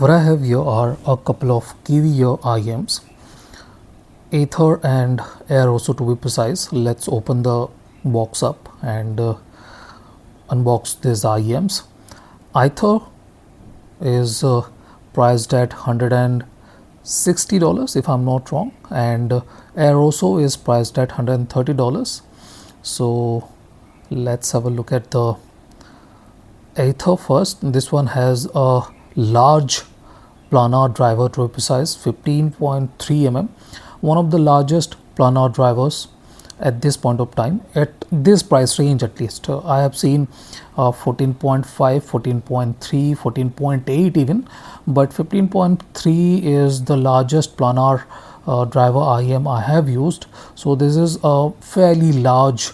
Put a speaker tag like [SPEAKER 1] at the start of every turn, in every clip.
[SPEAKER 1] What I have here are a couple of Kiwi Ear IEMs, Aether and Air also to be precise. Let's open the box up and unbox these IEMs. Aether is priced at $160 if I'm not wrong, and Air also is priced at $130. So let's have a look at the Aether first. This one has a large planar driver to be precise, 15.3 mm, one of the largest planar drivers at this point of time, at this price range at least. I have seen 14.5, 14.3, 14.8 even, but 15.3 is the largest planar driver IEM I have used. So this is a fairly large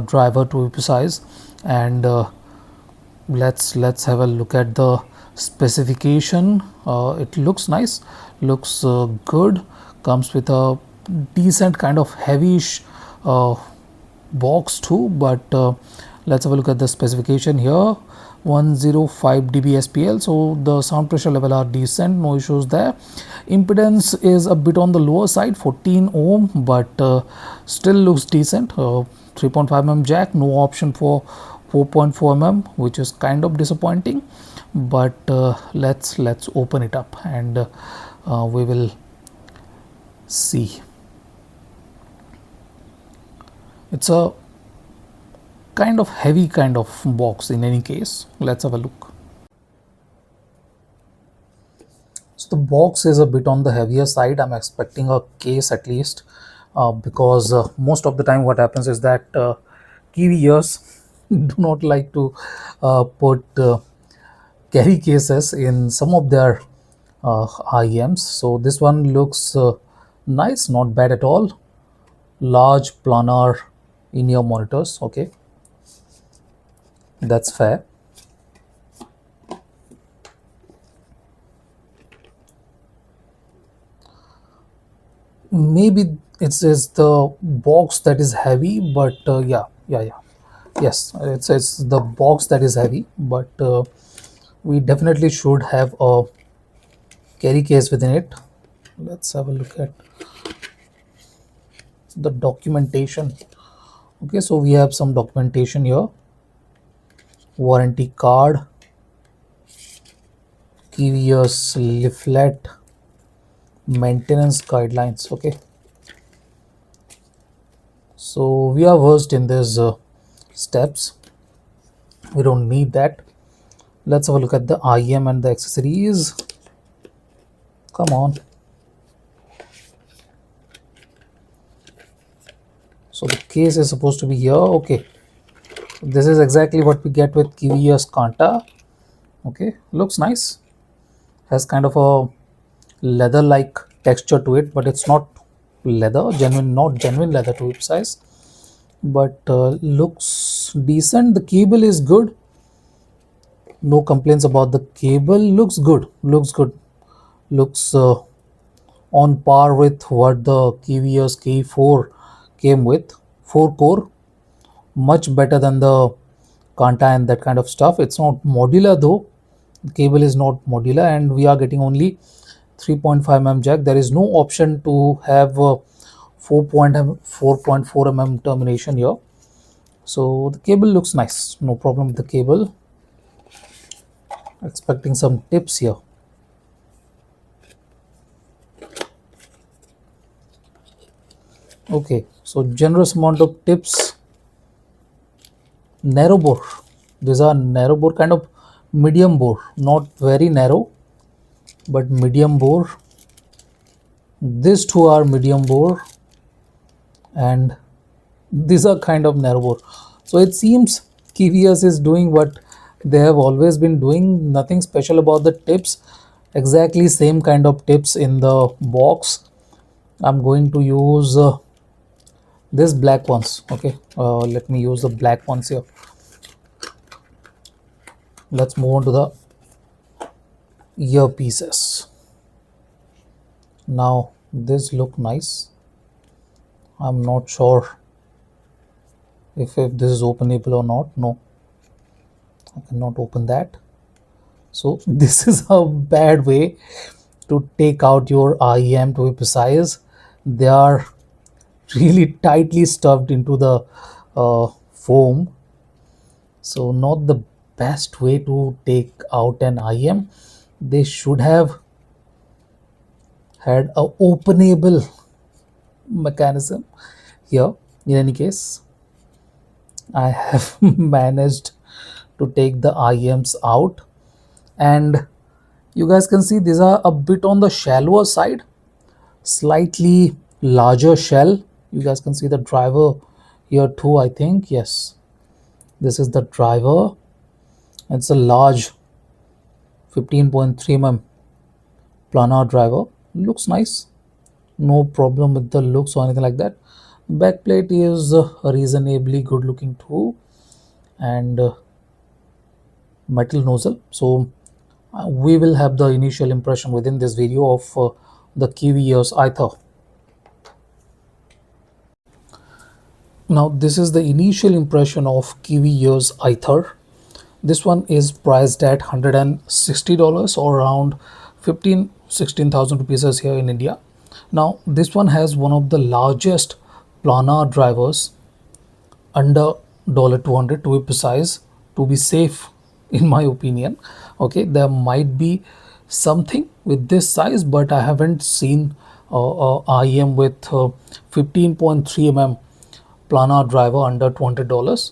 [SPEAKER 1] driver to be precise, and let's have a look at the specification. It looks nice, looks good, comes with a decent kind of heavyish box too, but let's have a look at the specification here. 105 dB SPL, so the sound pressure level are decent, no issues there. Impedance is a bit on the lower side, 14 ohm, but still looks decent. 3.5 mm jack, no option for 4.4 mm, which is kind of disappointing, but let's open it up and we will see. It's a kind of heavy kind of box in any case. Let's have a look. So the box is a bit on the heavier side. I'm expecting a case at least, because most of the time what happens is that Kiwi ears do not like to put carry cases in some of their IEMs. So this one looks nice, not bad at all. Large planar in-ear monitors, okay, that's fair. Maybe it's the box that is heavy, but yeah, yes, it's the box that is heavy, but we definitely should have a carry case within it. Let's have a look at the documentation. Okay, so we have some documentation here: warranty card, Kiwi Ears leaflet, maintenance guidelines. Okay, so we are versed in these steps, we don't need that. Let's have a look at the IEM and the accessories. Come on. So the case is supposed to be here. Okay, this is exactly what we get with Kiwi Ears Kanta. Okay, looks nice, has kind of a leather like texture to it, but it's not leather, not genuine leather to be precise, but looks decent. The cable is good, no complaints about the cable. Looks good, looks on par with what the Kiwi Ears K4 came with. 4 core, much better than the Kanta and that kind of stuff. It's not modular though, the cable is not modular, and we are getting only 3.5 mm jack. There is no option to have 4.4 mm termination here. So the cable looks nice, no problem with the cable. Expecting some tips here. Okay, so generous amount of tips. Narrow bore, these are narrow bore, kind of medium bore, not very narrow but medium bore. These two are medium bore and these are kind of narrow bore. So it seems Kiwi Ears is doing what they have always been doing, nothing special about the tips, exactly same kind of tips in the box. I'm going to use this black ones. Okay, let me use the black ones here. Let's move on to the earpieces. Now this look nice. I'm not sure if this is openable or not. No, I cannot open that. So this is a bad way to take out your IEM, to be precise. They are really tightly stuffed into the foam, so not the best way to take out an IEM. They should have had a openable mechanism here. In any case, I have managed to take the IEMs out, and you guys can see these are a bit on the shallower side, slightly larger shell. You guys can see the driver here too, I think. Yes, this is the driver. It's a large 15.3 mm planar driver. Looks nice, no problem with the looks or anything like that. Backplate is reasonably good looking too, and metal nozzle. So we will have the initial impression within this video of the Kiwi Ears Aether. Now this is the initial impression of Kiwi Ears Aether. This one is priced at $160 or around 16,000 rupees here in India. Now this one has one of the largest planar drivers, under $200 to be precise, to be safe in my opinion. Okay, there might be something with this size, but I haven't seen IEM with 15.3 mm planar driver under $200.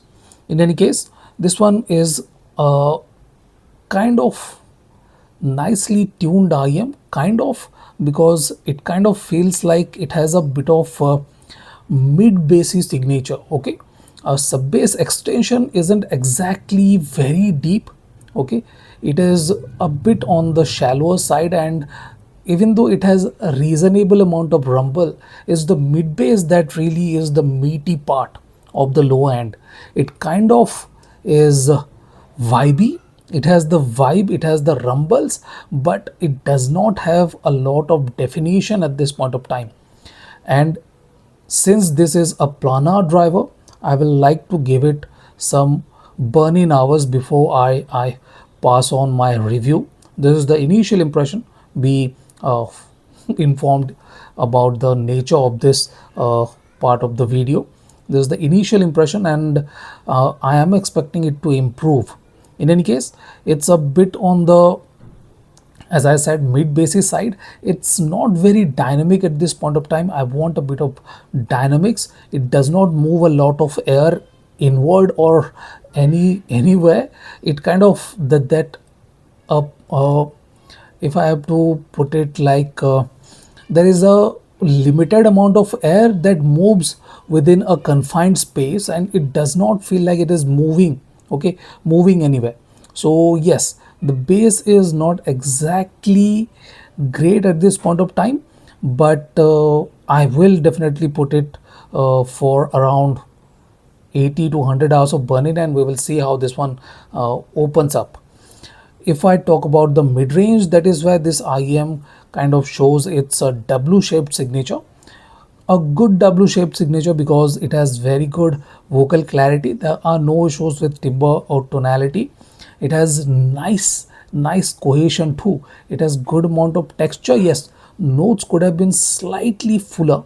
[SPEAKER 1] In any case, this one is kind of nicely tuned IEM, kind of, because it kind of feels like it has a bit of mid bassy signature. Okay, a sub bass extension isn't exactly very deep. Okay, it is a bit on the shallower side, and even though it has a reasonable amount of rumble, is the mid bass that really is the meaty part of the low end. It kind of is vibey. It has the vibe, it has the rumbles, but it does not have a lot of definition at this point of time. And since this is a planar driver, I will like to give it some burn-in hours before I pass on my review. This is the initial impression. Be informed about the nature of this part of the video. This is the initial impression, and I am expecting it to improve. In any case, it's a bit on the, as I said, mid bassy side. It's not very dynamic at this point of time. I want a bit of dynamics. It does not move a lot of air inward or anywhere. It kind of that if I have to put it like there is a limited amount of air that moves within a confined space, and it does not feel like it is moving, okay, moving anywhere. So yes, the bass is not exactly great at this point of time, but I will definitely put it for around 80 to 100 hours of burning, and we will see how this one opens up. If I talk about the mid-range, that is where this IEM kind of shows it's a W-shaped signature. A good W-shaped signature because it has very good vocal clarity. There are no issues with timbre or tonality. It has nice cohesion too. It has good amount of texture. Yes, notes could have been slightly fuller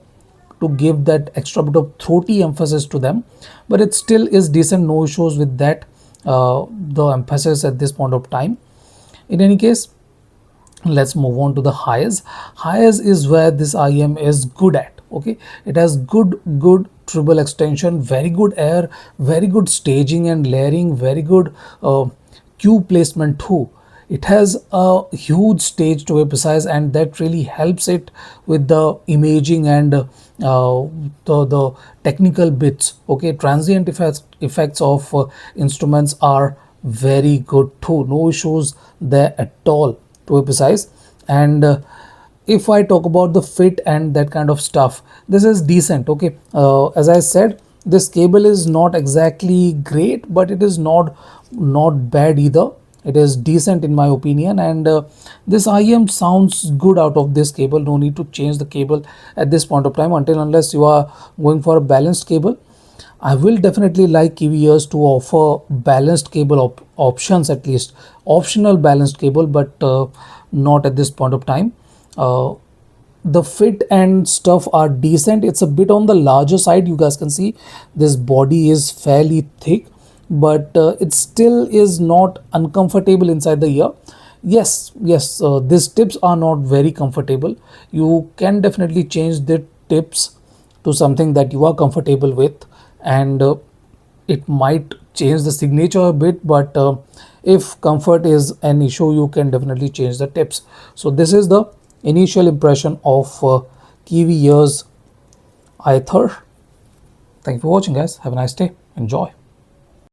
[SPEAKER 1] to give that extra bit of throaty emphasis to them, but it still is decent. No issues with that, the emphasis at this point of time. In any case, let's move on to the highs. Highs is where this IEM is good at. Okay, it has good treble extension, very good air, very good staging and layering, very good cue placement too. It has a huge stage, to be precise, and that really helps it with the imaging and the technical bits. Okay, transient effects of instruments are very good too. No issues there at all, to be precise. And if I talk about the fit and that kind of stuff, this is decent. Okay, as I said, this cable is not exactly great, but it is not bad either. It is decent in my opinion, and this IEM sounds good out of this cable. No need to change the cable at this point of time until unless you are going for a balanced cable. I will definitely like Kiwi Ears to offer balanced cable options, at least optional balanced cable, but not at this point of time. Uh, the fit and stuff are decent. It's a bit on the larger side. You guys can see this body is fairly thick, but it still is not uncomfortable inside the ear. Yes, these tips are not very comfortable. You can definitely change the tips to something that you are comfortable with, and it might change the signature a bit, but if comfort is an issue, you can definitely change the tips. So this is the initial impression of Kiwi Ears Aether. Thank you for watching, guys. Have a nice day. Enjoy.